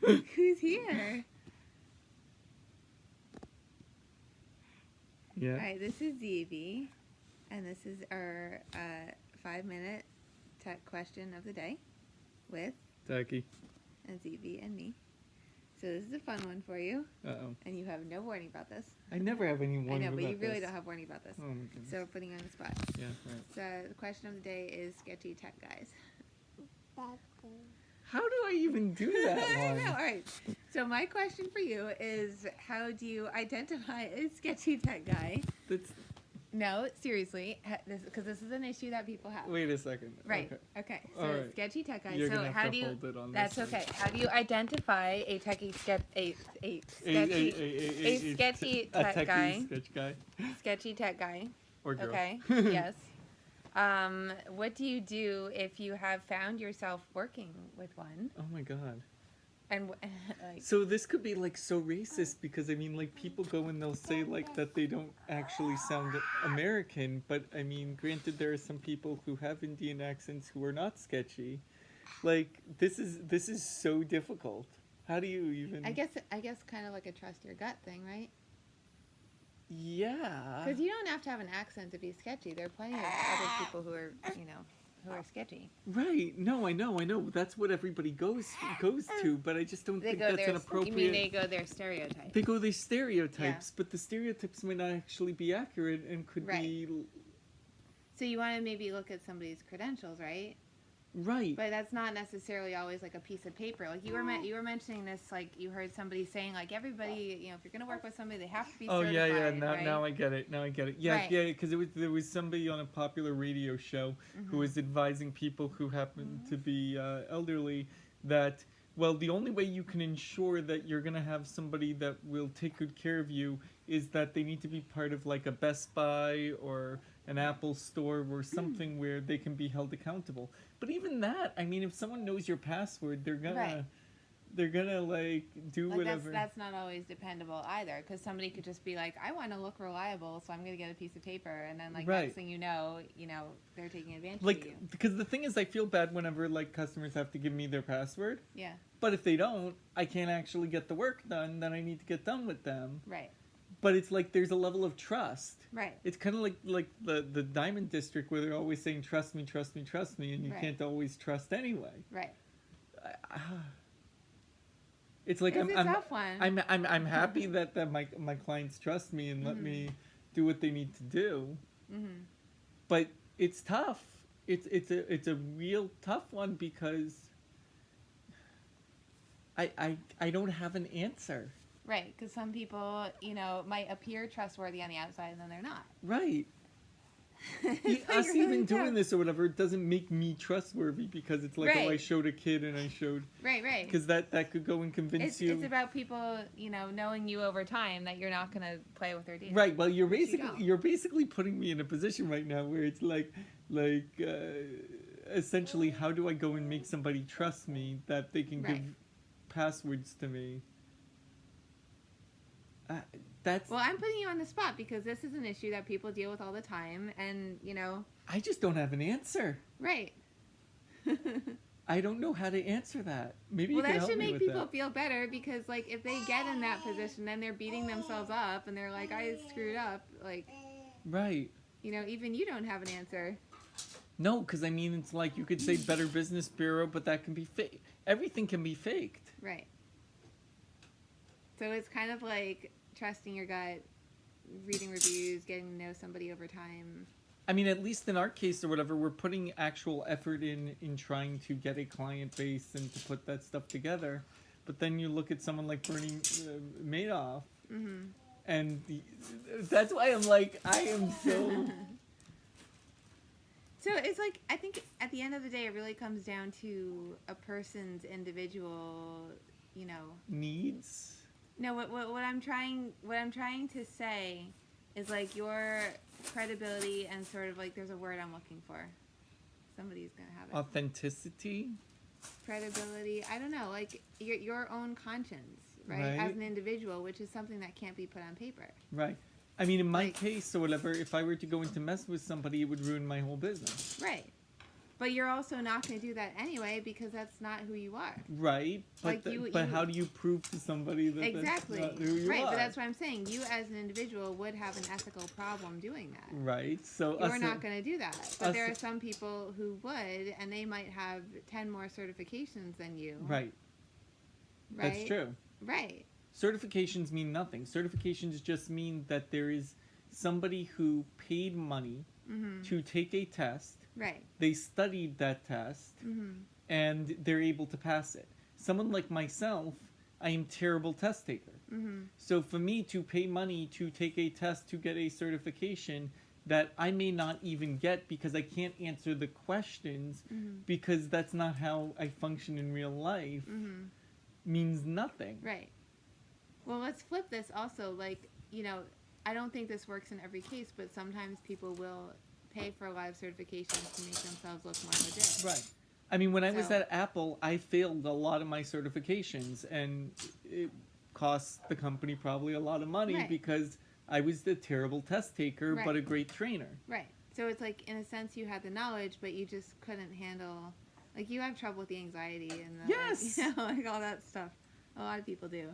Who's here? Yeah. All right, this is Evie, and this is our 5-minute tech question of the day with Techie. and Evie and me. So this is a fun one for you. Uh-oh. And you have no warning about this. I never have any warning about this. I know, but you really don't have warning about this. Oh my goodness. So we're putting you on the spot. Yeah, right. So the question of the day is sketchy tech guys. How do I even do that I one? know, all right. So my question for you is, how do you identify a sketchy tech guy? That's... No, seriously, because this is an issue that people have. Wait a second. Right. Okay. So right. Sketchy tech guy. You're so gonna have how to do you? hold it on That's this okay. How do you identify a sketchy tech guy? Sketch guy. Sketchy tech guy. Or girl. Okay. Yes. What do you do if you have found yourself working with one? Oh my god. And like, so this could be like so racist because I mean like people go and they'll say like that they don't actually sound American, but I mean granted there are some people who have Indian accents who are not sketchy. Like this is so difficult. How do you even? I guess kind of like a trust your gut thing, right? Yeah. Because you don't have to have an accent to be sketchy. There are plenty of other people who are who are sketchy. Right. No, I know. That's what everybody goes to, but I just don't think that's an appropriate... You mean they go their stereotypes? They go their stereotypes, yeah. But the stereotypes might not actually be accurate and could be... So you want to maybe look at somebody's credentials, right? Right. But that's not necessarily always like a piece of paper. Like you were mentioning this, like you heard somebody saying like everybody, if you're going to work with somebody, they have to be certified. Oh yeah. Now I get it. Yeah, right. Yeah, because there was somebody on a popular radio show who was advising people who happen to be elderly that, well, the only way you can ensure that you're going to have somebody that will take good care of you is that they need to be part of like a Best Buy or an Apple store or something where they can be held accountable. But even that, I mean, if someone knows your password, they're gonna like do like whatever. That's not always dependable either, because somebody could just be like, I want to look reliable, so I'm gonna get a piece of paper, and then like next thing you know, they're taking advantage of you. Because the thing is, I feel bad whenever like customers have to give me their password. Yeah. But if they don't, I can't actually get the work done that I need to get done with them. Right. But it's like there's a level of trust. Right. It's kind of like the Diamond District where they're always saying trust me, and you can't always trust anyway. Right. It's like it's a tough one. I'm happy that my clients trust me and let me do what they need to do. Mm-hmm. But it's tough. It's a real tough one because I don't have an answer. Right, because some people, might appear trustworthy on the outside and then they're not. Right. Us even doing this or whatever, it doesn't make me trustworthy because it's like, oh, I showed a kid and I showed... Right. Because that could go and convince you... It's about people, knowing you over time that you're not going to play with their DNA. Right, well, you're basically putting me in a position right now where it's like essentially, how do I go and make somebody trust me that they can give passwords to me? Well, I'm putting you on the spot because this is an issue that people deal with all the time, and I just don't have an answer. Right. I don't know how to answer that. Maybe well, you can help me with that. Well, that should make people feel better because, like, if they get in that position, then they're beating themselves up and they're like, "I screwed up." Like, right. Even you don't have an answer. No, because I mean, it's like you could say Better Business Bureau, but that can be fake. Everything can be faked. Right. So it's kind of like trusting your gut, reading reviews, getting to know somebody over time. I mean, at least in our case or whatever, we're putting actual effort in trying to get a client base and to put that stuff together. But then you look at someone like Bernie Madoff, and that's why I'm like, I am so... So it's like, I think at the end of the day, it really comes down to a person's individual, needs. No, what I'm trying to say is like your credibility and sort of like there's a word I'm looking for. Somebody's gonna have it. Authenticity. Credibility. I don't know, like your own conscience, right? As an individual, which is something that can't be put on paper. Right. I mean, in my case or whatever, if I were to go into mess with somebody, it would ruin my whole business. Right. But you're also not going to do that anyway because that's not who you are. Right. But, Like but how do you prove to somebody that exactly. that's not who you right, are? but that's what I'm saying. You as an individual would have an ethical problem doing that. Right. So you're not going to do that. But there are us- some people who would, and they might have 10 more certifications than you. Right. Right? That's true. Right. Certifications mean nothing. Certifications just mean that there is somebody who paid money to take a test. Right. They studied that test, and they're able to pass it. Someone like myself, I am terrible test taker. So for me to pay money to take a test to get a certification that I may not even get because I can't answer the questions because that's not how I function in real life means nothing. Right. Well, let's flip this also. Like, you know, I don't think this works in every case, but sometimes people will pay for a lot of certifications to make themselves look more legit. Right. I mean, when I was at Apple, I failed a lot of my certifications, and it cost the company probably a lot of money because I was the terrible test taker, but a great trainer. Right. So it's like, in a sense, you had the knowledge, but you just couldn't handle, like, you have trouble with the anxiety and the, yes, like, you know, like all that stuff. A lot of people do.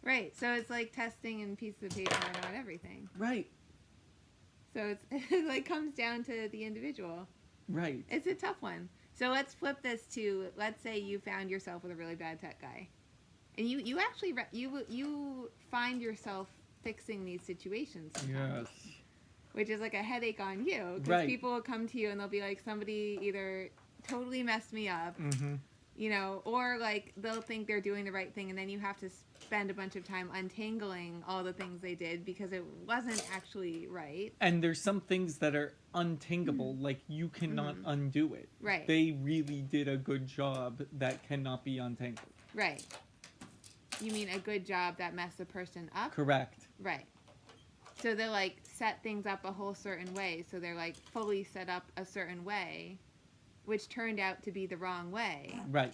Right. So it's like testing and pieces of paper and not everything. Right. So it like comes down to the individual. Right. It's a tough one. So let's flip this to, let's say you found yourself with a really bad tech guy. And you actually, you find yourself fixing these situations sometimes. Yes. Which is like a headache on you. Because Right. people will come to you and they'll be like, somebody either totally messed me up, you know, or like they'll think they're doing the right thing and then you have to spend a bunch of time untangling all the things they did because it wasn't actually right. And there's some things that are untangable, like you cannot undo it. Right. They really did a good job that cannot be untangled. Right. You mean a good job that messed the person up? Correct. Right. So they like set things up a whole certain way. So they're like fully set up a certain way, which turned out to be the wrong way. Right.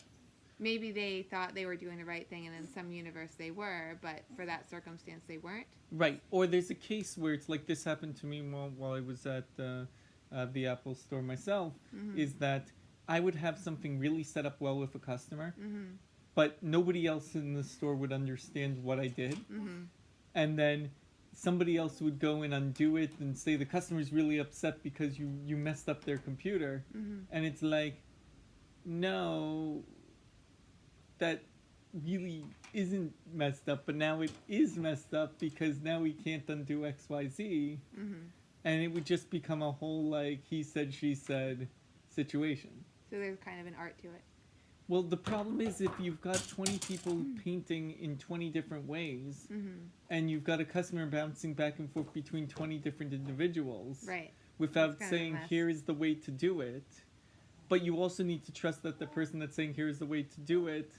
Maybe they thought they were doing the right thing and in some universe they were, but for that circumstance they weren't. Right. Or there's a case where it's like this happened to me while I was at the Apple store myself, is that I would have something really set up well with a customer, but nobody else in the store would understand what I did. And then somebody else would go and undo it and say the customer's really upset because you messed up their computer. And it's like, no, that really isn't messed up, but now it is messed up because now we can't undo XYZ. And it would just become a whole, like, he said, she said situation. So there's kind of an art to it. Well, the problem is if you've got 20 people painting in 20 different ways, and you've got a customer bouncing back and forth between 20 different individuals, Right. without saying, here is the way to do it, but you also need to trust that the person that's saying, here is the way to do it,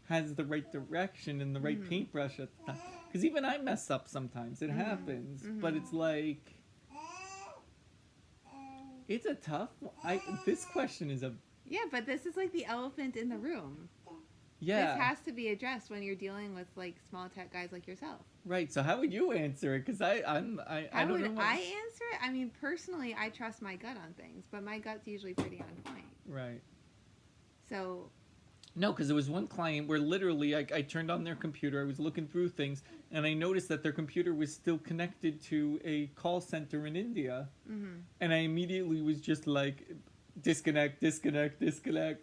has the right direction and the right paintbrush at the time. Because even I mess up sometimes. It happens. But it's like, it's a tough one. This question is a... Yeah, but this is like the elephant in the room. Yeah. This has to be addressed when you're dealing with like small tech guys like yourself. Right. So how would you answer it? Because I don't know. How would I answer it? I mean, personally, I trust my gut on things, but my gut's usually pretty on point. Right. So... No, because there was one client where literally I turned on their computer, I was looking through things, and I noticed that their computer was still connected to a call center in India. And I immediately was just like, disconnect,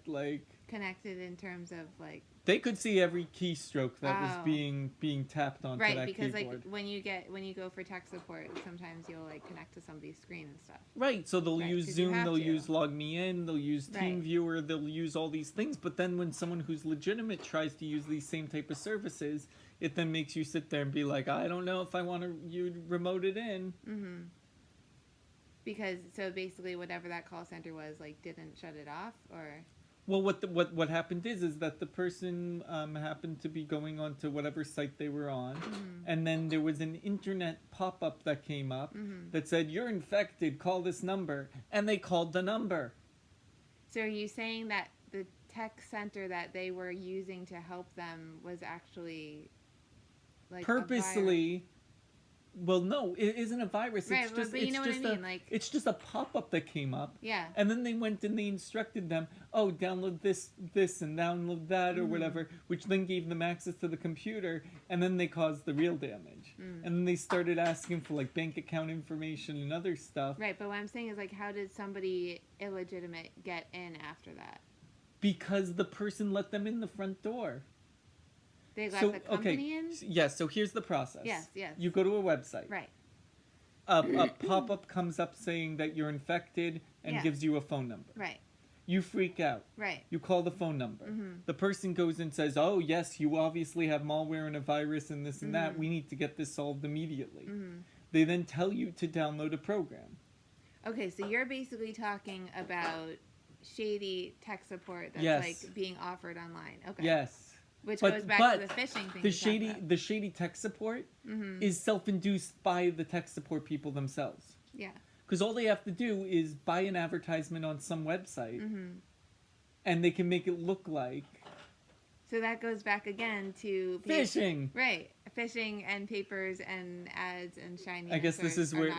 like... Connected in terms of like... They could see every keystroke that was being tapped onto that keyboard. Right, because like when you go for tech support, sometimes you'll like connect to somebody's screen and stuff. Right, so they'll use Zoom, they'll use Log Me In, they'll use TeamViewer, they'll use all these things, but then when someone who's legitimate tries to use these same type of services, it then makes you sit there and be like, I don't know if I want you to remote it in. Because, so basically whatever that call center was, like, didn't shut it off, or... Well, what happened is that the person happened to be going on to whatever site they were on, and then there was an internet pop-up that came up that said, you're infected, call this number, and they called the number. So are you saying that the tech center that they were using to help them was actually, like, purposely Well, no, it isn't a virus. Right, It's just, but you know what I mean. it's just a pop-up that came up. Yeah. And then they went and they instructed them, oh, download this, and download that, or whatever, which then gave them access to the computer, and then they caused the real damage. And then they started asking for like bank account information and other stuff. Right, but what I'm saying is like, how did somebody illegitimate get in after that? Because the person let them in the front door. They let the company in? Yes, so here's the process. Yes. You go to a website. Right. A pop-up comes up saying that you're infected and gives you a phone number. Right. You freak out. Right. You call the phone number. The person goes and says, oh, yes, you obviously have malware and a virus and this and that. We need to get this solved immediately. They then tell you to download a program. Okay, so you're basically talking about shady tech support that's like being offered online. Okay. Yes. Which goes back to the phishing thing. The shady tech support is self-induced by the tech support people themselves. Yeah. Because all they have to do is buy an advertisement on some website, and they can make it look like. So that goes back again to phishing. Right, phishing and papers and ads and shiny. I guess this is where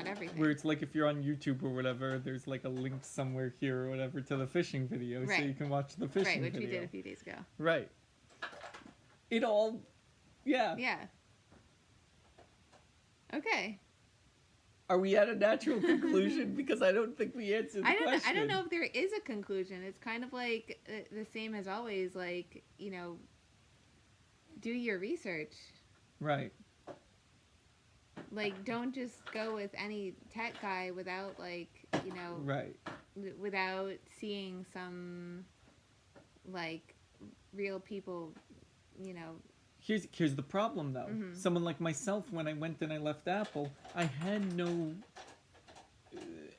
it's like if you're on YouTube or whatever, there's like a link somewhere here or whatever to the phishing video, so you can watch the phishing video. Right, which we did a few days ago. Right. It all, yeah. Yeah. Okay. Are we at a natural conclusion? Because I don't think we answered the question. I don't know if there is a conclusion. It's kind of like the same as always. Like, you know, do your research. Right. Like, don't just go with any tech guy without, like, you know. Right. Without seeing some, like, real people, you know. Here's the problem, though. Someone like myself, when I went and I left Apple, I had no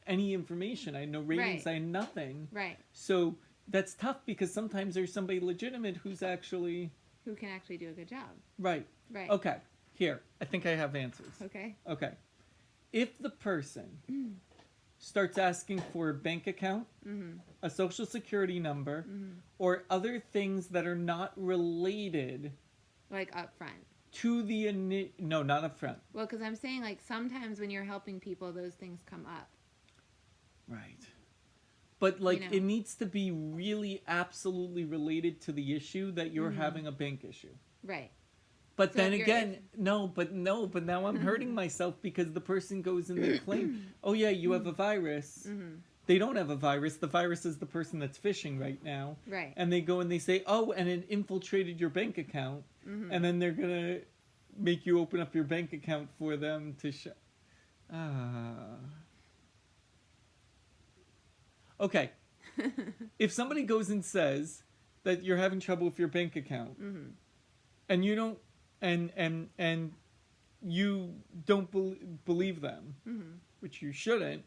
any information. I had no ratings. I had nothing. Right. So that's tough because sometimes there's somebody legitimate who can actually do a good job. Right. Right. Okay. Here, I think I have answers. Okay. Okay. If the person starts asking for a bank account, a social security number, or other things that are not related. Like up front. To the no, not up front. Well, because I'm saying like sometimes when you're helping people, those things come up. Right. But like it needs to be really absolutely related to the issue that you're having a bank issue. Right. But so then again, but now I'm hurting myself because the person goes and they claim, oh yeah, you have a virus. They don't have a virus. The virus is the person that's phishing right now. Right. And they go and they say, oh, and it infiltrated your bank account. And then they're going to make you open up your bank account for them to show. Okay. If somebody goes and says that you're having trouble with your bank account, and you don't, and you don't believe them, which you shouldn't,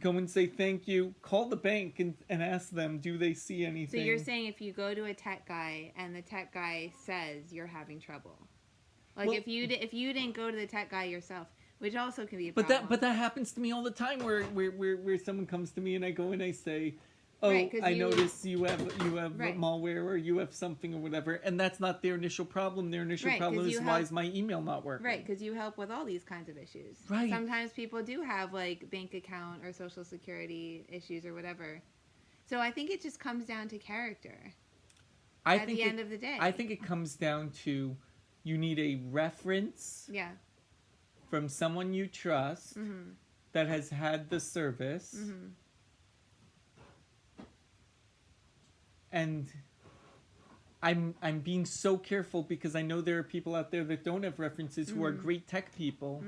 go and say thank you, call the bank and ask them, do they see anything? So you're saying if you go to a tech guy and the tech guy says you're having trouble, like if you didn't go to the tech guy yourself, which also can be a problem. But that happens to me all the time where someone comes to me and I go and I say, oh, I notice you have malware or you have something or whatever, and that's not their initial problem. Their initial problem is why is my email not working? Right, because you help with all these kinds of issues. Right. Sometimes people do have like bank account or social security issues or whatever. So I think it just comes down to character. At the end of the day, I think it comes down to you need a reference. Yeah. From someone you trust that has had the service. And I'm being so careful because I know there are people out there that don't have references who are great tech people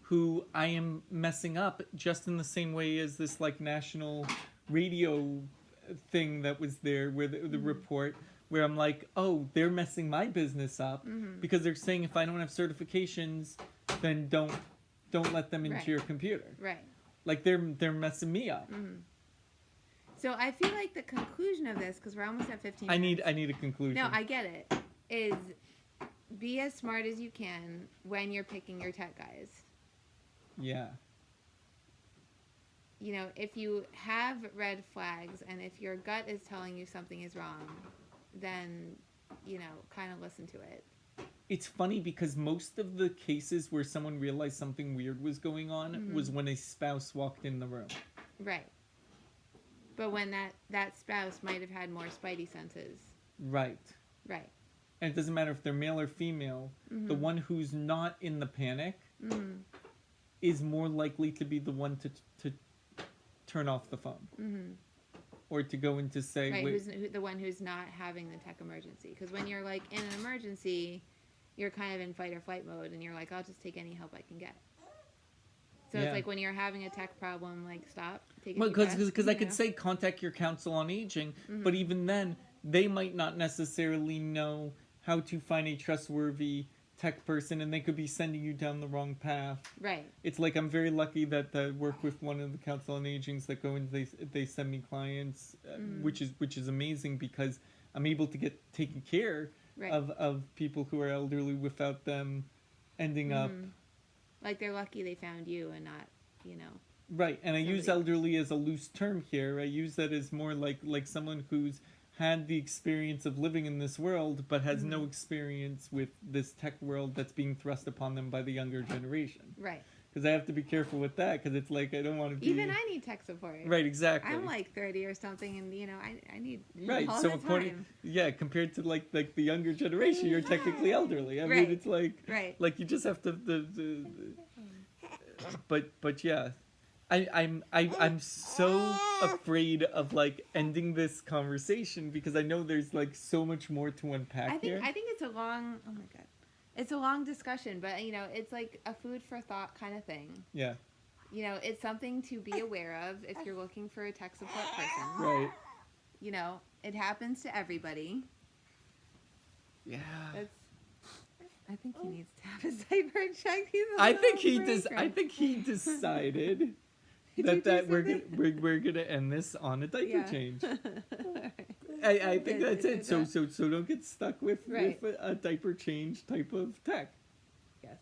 who I am messing up just in the same way as this like national radio thing that was there where the report where I'm like, oh, they're messing my business up because they're saying if I don't have certifications, then don't let them into your computer. Right. Like they're messing me up. So I feel like the conclusion of this, because we're almost at 15 minutes. I need a conclusion. No, I get it. Is be as smart as you can when you're picking your tech guys. Yeah. You know, if you have red flags and if your gut is telling you something is wrong, then, you know, kind of listen to it. it's funny because most of the cases where someone realized something weird was going on was when a spouse walked in the room. Right. But when that spouse might have had more spidey senses. Right. Right. And it doesn't matter if they're male or female. The one who's not in the panic is more likely to be the one to turn off the phone. Or to go into say... Right, who's the one who's not having the tech emergency. Because when you're, like, in an emergency, you're kind of in fight or flight mode, and you're like, I'll just take any help I can get. So it's like when you're having a tech problem, like, stop, take a deep breath. Because I could say contact your counsel on aging, but even then, they might not necessarily know how to find a trustworthy tech person, and they could be sending you down the wrong path. Right. It's like I'm very lucky that I work with one of the counsel on agings that go and they send me clients, which is amazing because I'm able to get taken care of people who are elderly without them ending up... Like they're lucky they found you and not, Right, and I use elderly as a loose term here. I use that as more like someone who's had the experience of living in this world, but has no experience with this tech world that's being thrust upon them by the younger generation. Right. Because I have to be careful with that, because it's like I don't want to be... Even I need tech support. Right, exactly. I'm like 30 or something, and, I need all so the time. Compared to like the younger generation, you're technically elderly. I mean, it's like... Right. Like, you just have to... But yeah... I'm so afraid of like ending this conversation because I know there's like so much more to unpack here. I think it's a long, oh my God, it's a long discussion, but it's like a food for thought kind of thing. Yeah. It's something to be aware of if you're looking for a tech support person. Right. It happens to everybody. Yeah. I think he needs to have his diaper checked. I think he decided that we're gonna end this on a diaper change. I think that's it. So don't get stuck with a diaper change type of tech. Yes.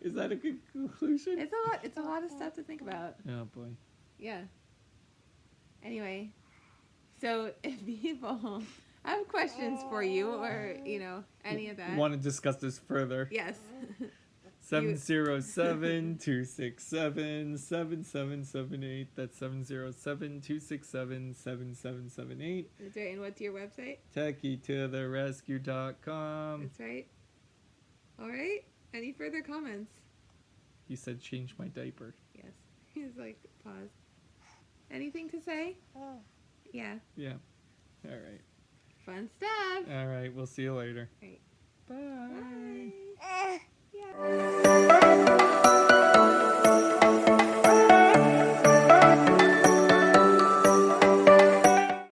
Is that a good conclusion? It's a lot of stuff to think about. Oh boy. Yeah. Anyway, so if people have questions for you or any of that, want to discuss this further? yes. 707-267-7778. That's 707-267-7778. That's right. And what's your website? TechieToTheRescue.com. That's right. All right. Any further comments? You said change my diaper. Yes. He's like, pause. Anything to say? Yeah. Yeah. All right. Fun stuff. All right. We'll see you later. Right. Bye. Bye. Yeah.